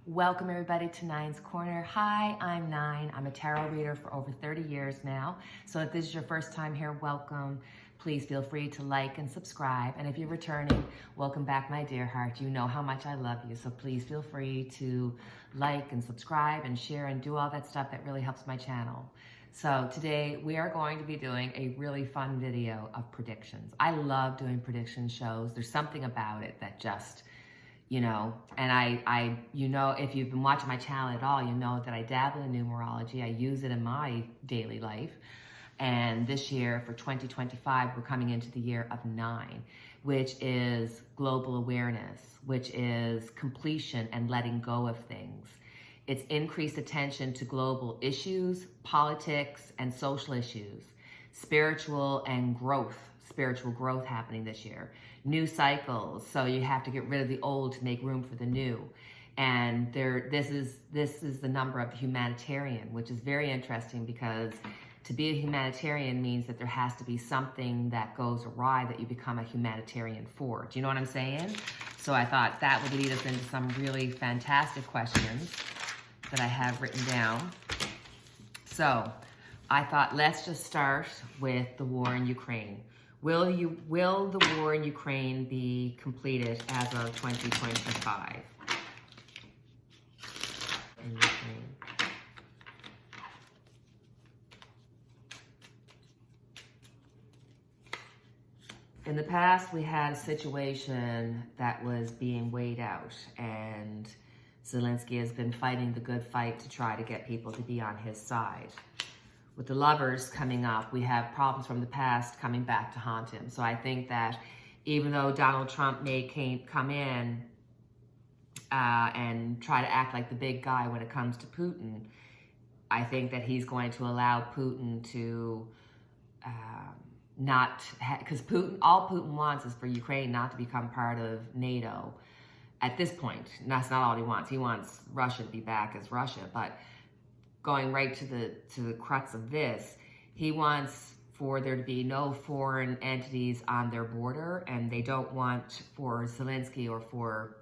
Welcome everybody to Nine's Corner. Hi, I'm Nine. I'm a tarot reader for over 30 years now. So if this is your first time here, welcome. Please feel free to like and subscribe. And if you're returning, welcome back, my dear heart. You know how much I love you. So please feel free to like and subscribe and share and do all that stuff that really helps my channel. So today we are going to be doing a really fun video of predictions. I love doing prediction shows. There's something about it that just, and if you've been watching my channel at all, you know that I dabble in numerology. I use it in my daily life. And this year for 2025, we're coming into the year of 9, which is global awareness, which is completion and letting go of things. It's increased attention to global issues, politics, and social issues, spiritual growth happening this year. New cycles, so you have to get rid of the old to make room for the new. And this is the number of the humanitarian, which is very interesting because to be a humanitarian means that there has to be something that goes awry that you become a humanitarian for. Do you know what I'm saying? So I thought that would lead us into some really fantastic questions that I have written down. So I thought, let's just start with the war in Ukraine. Will the war in Ukraine be completed as of 2025? In Ukraine. In the past, we had a situation that was being weighed out, and Zelensky has been fighting the good fight to try to get people to be on his side. With the lovers coming up, we have problems from the past coming back to haunt him. So I think that even though Donald Trump may come in and try to act like the big guy when it comes to Putin, I think that he's going to allow Putin to because all Putin wants is for Ukraine not to become part of NATO at this point. And that's not all he wants. He wants Russia to be back as Russia, but going right to the crux of this, he wants for there to be no foreign entities on their border, and they don't want for Zelensky or for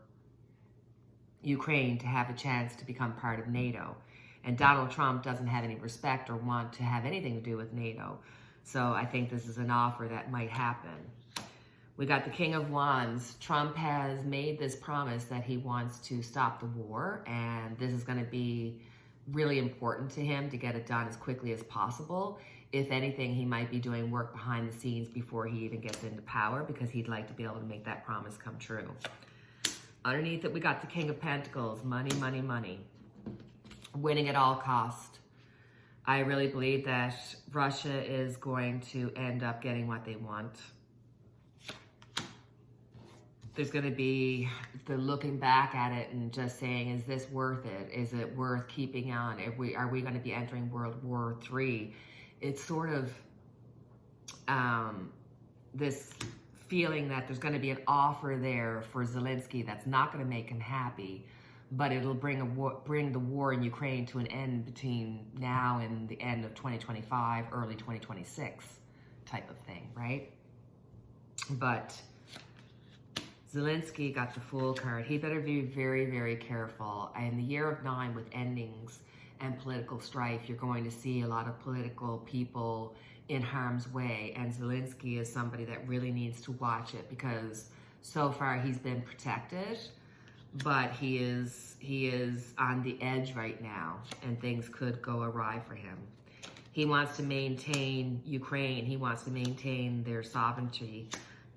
Ukraine to have a chance to become part of NATO. And Donald Trump doesn't have any respect or want to have anything to do with NATO. So I think this is an offer that might happen. We got the King of Wands. Trump has made this promise that he wants to stop the war, and this is going to be really important to him to get it done as quickly as possible. If anything, he might be doing work behind the scenes before he even gets into power because he'd like to be able to make that promise come true. Underneath it, we got the King of Pentacles. Money, money, money. Winning at all cost. I really believe that Russia is going to end up getting what they want. There's going to be the looking back at it and just saying, is this worth it? Is it worth keeping on? Are we going to be entering World War III? It's sort of this feeling that there's going to be an offer there for Zelensky that's not going to make him happy, but it'll bring the war in Ukraine to an end between now and the end of 2025, early 2026 type of thing, right? But Zelensky got the Fool card. He better be very, very careful. In the year of 9 with endings and political strife, you're going to see a lot of political people in harm's way. And Zelensky is somebody that really needs to watch it because so far he's been protected, but he is on the edge right now and things could go awry for him. He wants to maintain Ukraine. He wants to maintain their sovereignty.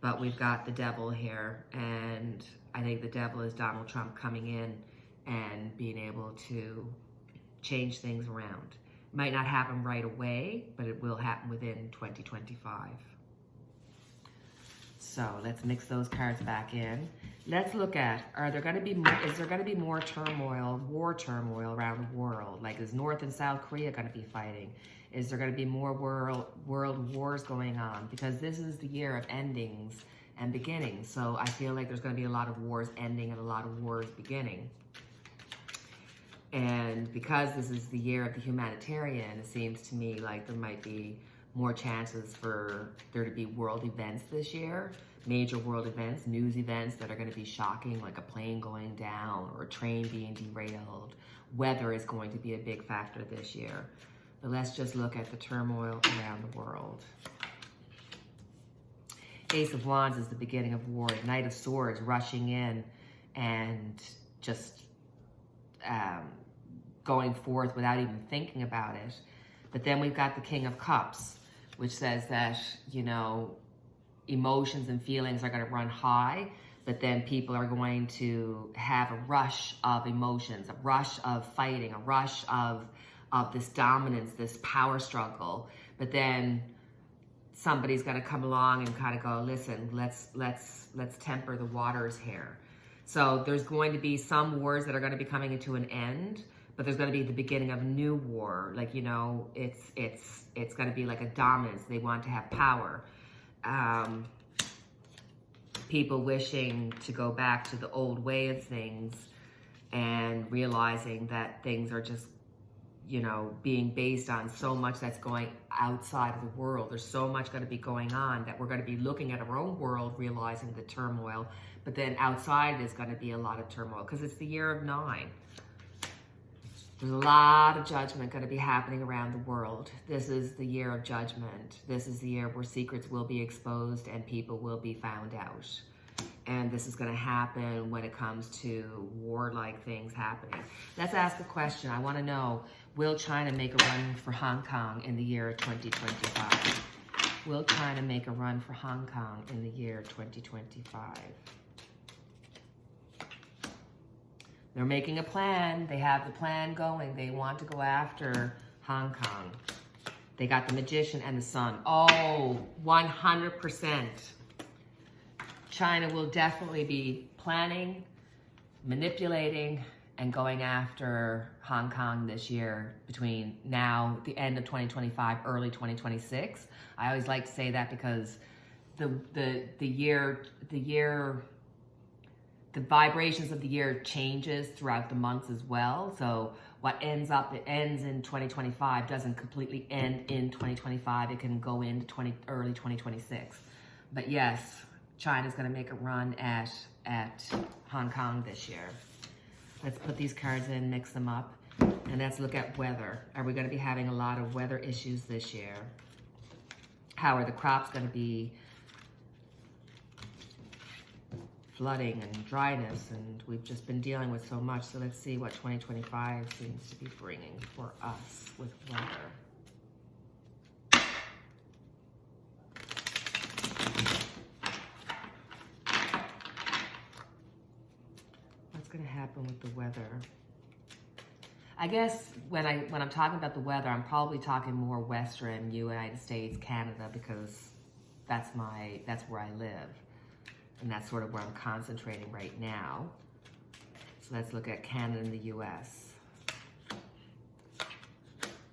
But we've got the devil here, and I think the devil is Donald Trump coming in and being able to change things around. Might not happen right away, but it will happen within 2025. So let's mix those cards back in. Let's look at, is there going to be more turmoil, war turmoil around the world? Like, is North and South Korea going to be fighting? Is there going to be more world wars going on? Because this is the year of endings and beginnings. So I feel like there's going to be a lot of wars ending and a lot of wars beginning. And because this is the year of the humanitarian, it seems to me like there might be more chances for there to be world events this year, major world events, news events that are going to be shocking, like a plane going down or train being derailed. Weather is going to be a big factor this year. But let's just look at the turmoil around the world. Ace of Wands is the beginning of war. Knight of Swords rushing in and just going forth without even thinking about it. But then we've got the King of Cups, which says that, you know, emotions and feelings are going to run high, but then people are going to have a rush of emotions, a rush of fighting, a rush of this dominance, this power struggle. But then somebody's going to come along and kind of go, listen, let's temper the waters here. So there's going to be some wars that are going to be coming into an end, but there's going to be the beginning of a new war. Like, you know, it's going to be like a dominance. They want to have power. People wishing to go back to the old way of things and realizing that things are just, you know, being based on so much that's going outside of the world. There's so much going to be going on that we're going to be looking at our own world, realizing the turmoil, but then outside is going to be a lot of turmoil because it's the year of 9. There's a lot of judgment going to be happening around the world. This is the year of judgment. This is the year where secrets will be exposed and people will be found out. And this is going to happen when it comes to war-like things happening. Let's ask a question. I want to know, will China make a run for Hong Kong in the year 2025? Will China make a run for Hong Kong in the year 2025? They're making a plan. They have the plan going. They want to go after Hong Kong. They got the Magician and the Sun. Oh, 100%. China will definitely be planning, manipulating, and going after Hong Kong this year between now, the end of 2025, early 2026. I always like to say that because the vibrations of the year changes throughout the months as well. So what ends in 2025 doesn't completely end in 2025. It can go into early 2026. But yes, China's going to make a run at Hong Kong this year. Let's put these cards in, mix them up, and let's look at weather. Are we going to be having a lot of weather issues this year? How are the crops going to be? Flooding and dryness, and we've just been dealing with so much. So let's see what 2025 seems to be bringing for us with weather. What's going to happen with the weather? I guess when I'm talking about the weather, I'm probably talking more Western, United States, Canada, because that's where I live. And that's sort of where I'm concentrating right now. So let's look at Canada and the US.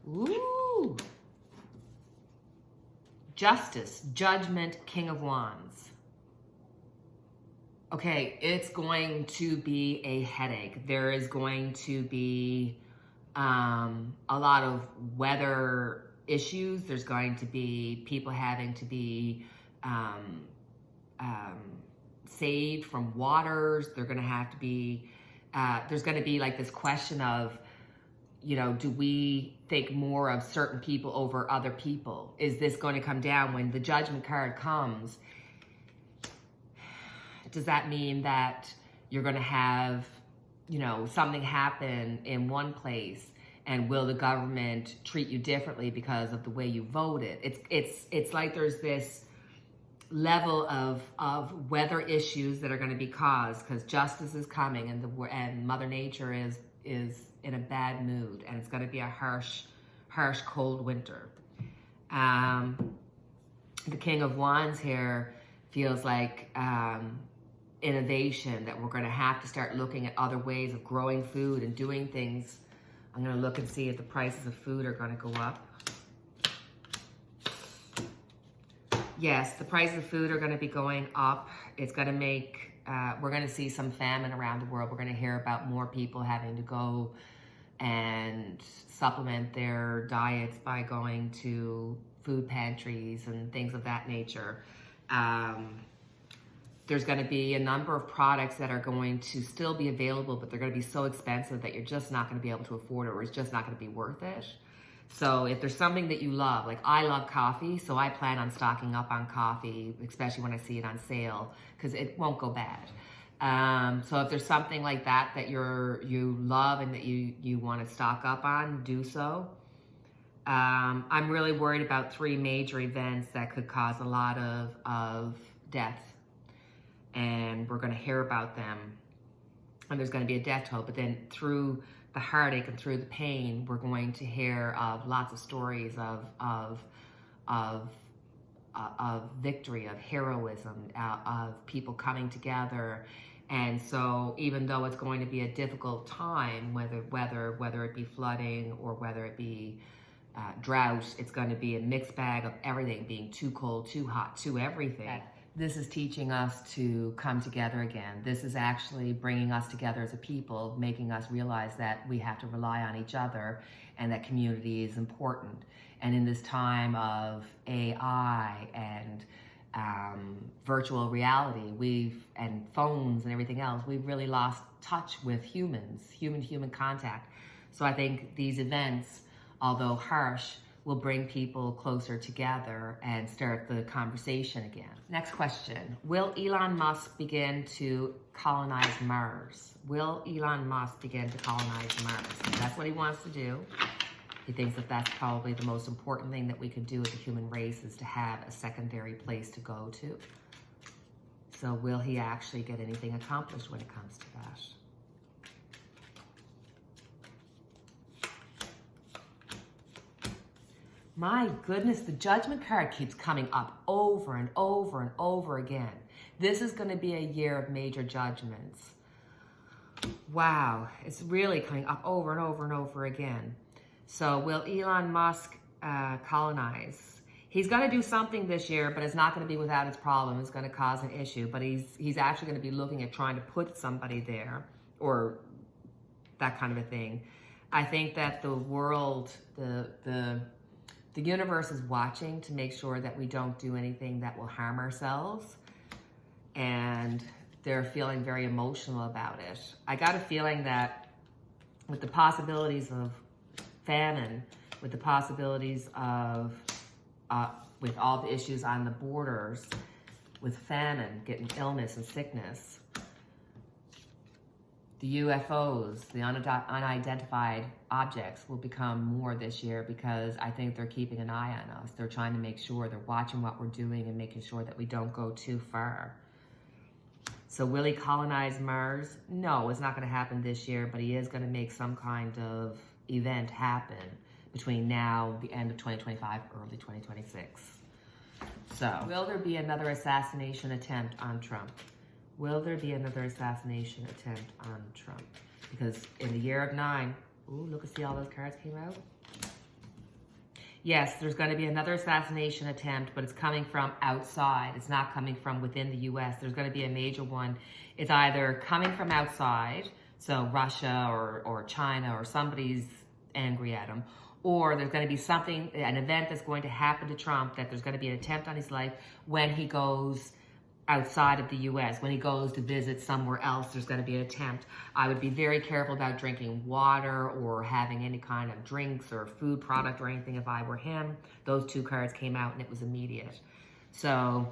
Ooh! Justice, Judgment, King of Wands. Okay, it's going to be a headache. There is going to be a lot of weather issues. There's going to be people having to be saved from waters. They're going to have to be, there's going to be like this question of, you know, do we think more of certain people over other people? Is this going to come down when the Judgment card comes? Does that mean that you're going to have, you know, something happen in one place, and will the government treat you differently because of the way you voted? It's like there's this level of weather issues that are going to be caused because justice is coming, and Mother Nature is in a bad mood, and it's going to be a harsh cold winter. The King of Wands here feels like innovation, that we're going to have to start looking at other ways of growing food and doing things. I'm going to look and see if the prices of food are going to go up. Yes, the prices of food are going to be going up. It's going to make, we're going to see some famine around the world. We're going to hear about more people having to go and supplement their diets by going to food pantries and things of that nature. There's going to be a number of products that are going to still be available, but they're going to be so expensive that you're just not going to be able to afford it, or it's just not going to be worth it. So if there's something that you love, like I love coffee, so I plan on stocking up on coffee, especially when I see it on sale, because it won't go bad. So if there's something like that that you love and that you want to stock up on, do so. I'm really worried about 3 major events that could cause a lot of death. And we're going to hear about them, and there's going to be a death toll. But then through the heartache and through the pain, we're going to hear of lots of stories of victory, of heroism, of people coming together. And so, even though it's going to be a difficult time, whether it be flooding or whether it be drought, it's going to be a mixed bag of everything, being too cold, too hot, too everything. This is teaching us to come together again. This is actually bringing us together as a people, making us realize that we have to rely on each other and that community is important. And in this time of AI and virtual reality, and phones and everything else, we've really lost touch with humans, human contact. So I think these events, although harsh, will bring people closer together and start the conversation again. Next question. Will Elon Musk begin to colonize Mars? Will Elon Musk begin to colonize Mars? That's what he wants to do. He thinks that that's probably the most important thing that we could do as a human race, is to have a secondary place to go to. So will he actually get anything accomplished when it comes to that? My goodness, the Judgment card keeps coming up over and over and over again. This is going to be a year of major judgments. Wow, it's really coming up over and over and over again. So will Elon Musk colonize? He's going to do something this year, but it's not going to be without its problem. It's going to cause an issue, but he's actually going to be looking at trying to put somebody there, or that kind of a thing. I think that the world, the universe is watching to make sure that we don't do anything that will harm ourselves, and they're feeling very emotional about it. I got a feeling that with the possibilities of famine, with the possibilities of, with all the issues on the borders, with famine, getting illness and sickness, the UFOs, the unidentified objects, will become more this year, because I think they're keeping an eye on us. They're trying to make sure, they're watching what we're doing and making sure that we don't go too far. So will he colonize Mars? No, it's not going to happen this year, but he is going to make some kind of event happen between now, the end of 2025, early 2026. So will there be another assassination attempt on Trump? Will there be another assassination attempt on Trump? Because in the year of 9, ooh, look and see all those cards came out. Yes, there's going to be another assassination attempt, but it's coming from outside. It's not coming from within the U.S. There's going to be a major one. It's either coming from outside, so Russia or China or somebody's angry at him, or there's going to be something, an event that's going to happen to Trump, that there's going to be an attempt on his life when he goes outside of the U.S. When he goes to visit somewhere else, there's going to be an attempt. I would be very careful about drinking water or having any kind of drinks or food product or anything if I were him. Those 2 cards came out and it was immediate. So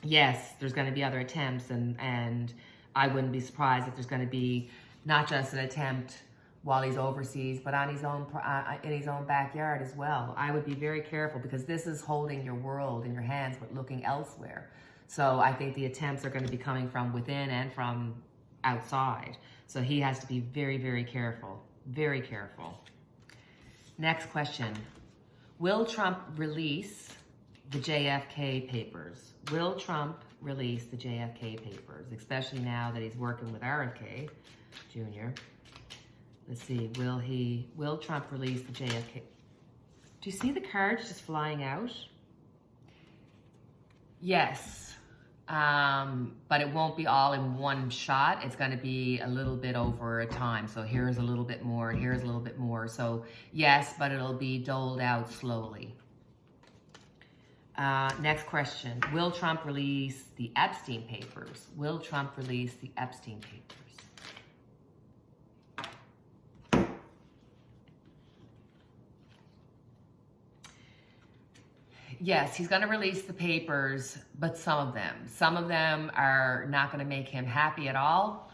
yes, there's going to be other attempts, and I wouldn't be surprised if there's going to be not just an attempt while he's overseas, but on his own, in his own backyard as well. I would be very careful, because this is holding your world in your hands but looking elsewhere. So I think the attempts are going to be coming from within and from outside. So he has to be very, very careful. Very careful. Next question. Will Trump release the JFK papers? Will Trump release the JFK papers? Especially now that he's working with RFK Jr. Let's see. Will Trump release the JFK? Do you see the cards just flying out? Yes. But it won't be all in one shot. It's going to be a little bit over a time. So here's a little bit more, and here's a little bit more. So yes, but it'll be doled out slowly. Next question. Will Trump release the Epstein papers? Will Trump release the Epstein papers? Yes, he's going to release the papers, but some of them. Some of them are not going to make him happy at all,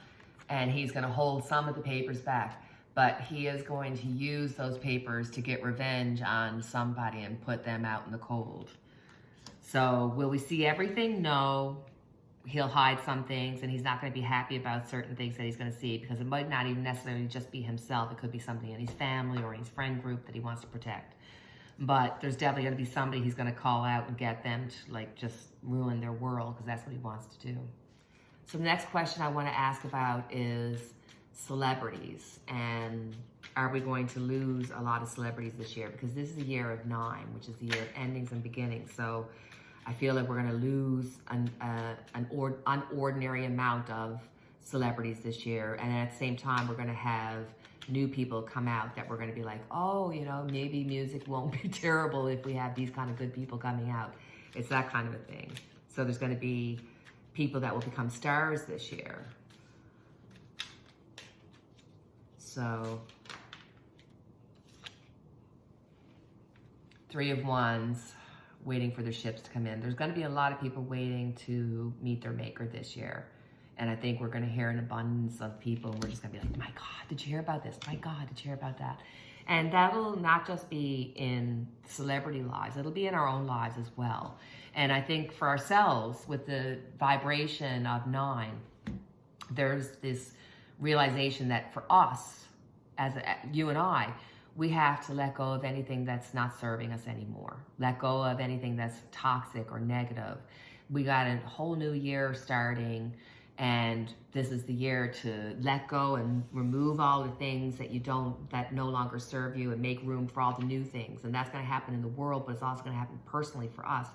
and he's going to hold some of the papers back. But he is going to use those papers to get revenge on somebody and put them out in the cold. So will we see everything? No. He'll hide some things, and he's not going to be happy about certain things that he's going to see, because it might not even necessarily just be himself. It could be something in his family or in his friend group that he wants to protect. But there's definitely going to be somebody he's going to call out and get them to like just ruin their world, because that's what he wants to do. So the next question I want to ask about is celebrities, and are we going to lose a lot of celebrities this year? Because this is the year of 9, which is the year of endings and beginnings. So I feel like we're going to lose an unordinary amount of celebrities this year, and at the same time we're going to have new people come out that we're going to be like, oh, you know, maybe music won't be terrible if we have these kind of good people coming out. It's that kind of a thing. So there's going to be people that will become stars this year. So 3 of Wands, waiting for their ships to come in. There's going to be a lot of people waiting to meet their maker this year. And I think we're going to hear an abundance of people. And we're just going to be like, my God, did you hear about this? My God, did you hear about that? And that'll not just be in celebrity lives. It'll be in our own lives as well. And I think for ourselves, with the vibration of 9, there's this realization that for us, as you and I, we have to let go of anything that's not serving us anymore. Let go of anything that's toxic or negative. We got a whole new year starting, and this is the year to let go and remove all the things that no longer serve you, and make room for all the new things. And that's going to happen in the world, but it's also going to happen personally for us.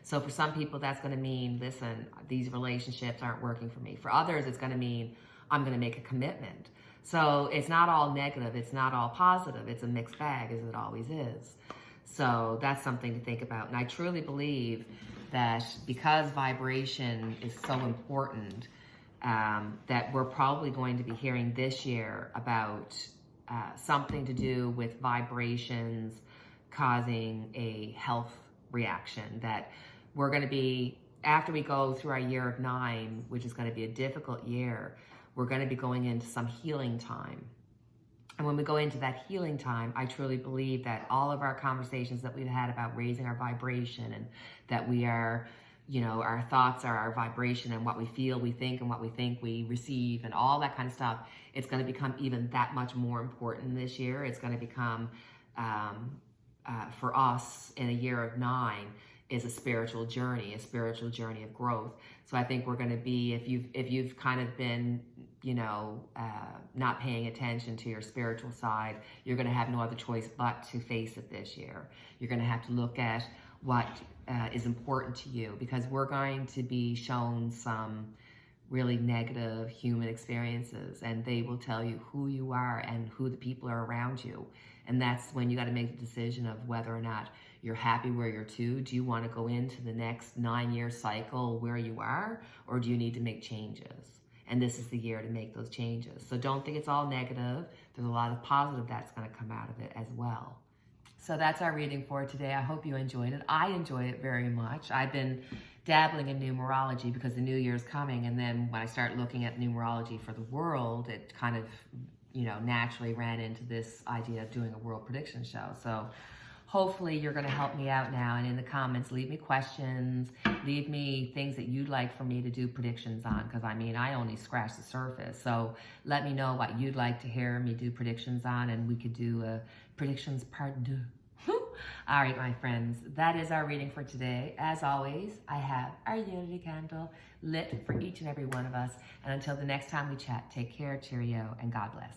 So for some people, that's going to mean, listen, these relationships aren't working for me. For others, it's going to mean I'm going to make a commitment. So it's not all negative. It's not all positive. It's a mixed bag, as it always is. So that's something to think about. And I truly believe that because vibration is so important, that we're probably going to be hearing this year about something to do with vibrations causing a health reaction. That we're going to be, after we go through our year of 9, which is going to be a difficult year, we're going to be going into some healing time. And when we go into that healing time, I truly believe that all of our conversations that we've had about raising our vibration, and that we are, you know, our thoughts are our vibration, and what we feel, we think, and what we think we receive, and all that kind of stuff, it's going to become even that much more important this year. It's going to become, for us in a year of 9, is a spiritual journey of growth. So I think we're going to be, if you've kind of been, you know, not paying attention to your spiritual side, you're going to have no other choice but to face it this year. You're going to have to look at what is important to you, because we're going to be shown some really negative human experiences, and they will tell you who you are and who the people are around you. And that's when you got to make the decision of whether or not you're happy where you're to. Do you want to go into the next 9-year cycle where you are, or do you need to make changes? And this is the year to make those changes. So don't think it's all negative. There's a lot of positive that's going to come out of it as well. So that's our reading for today. I hope you enjoyed it. I enjoyed it very much. I've been dabbling in numerology because the new year's coming, and then when I start looking at numerology for the world, it kind of, you know, naturally ran into this idea of doing a world prediction show. So hopefully you're going to help me out now, and in the comments, leave me questions, leave me things that you'd like for me to do predictions on, because I mean, I only scratched the surface. So let me know what you'd like to hear me do predictions on, and we could do a predictions part 2. All right, my friends, that is our reading for today. As always, I have our unity candle lit for each and every one of us. And until the next time we chat, take care, cheerio, and God bless.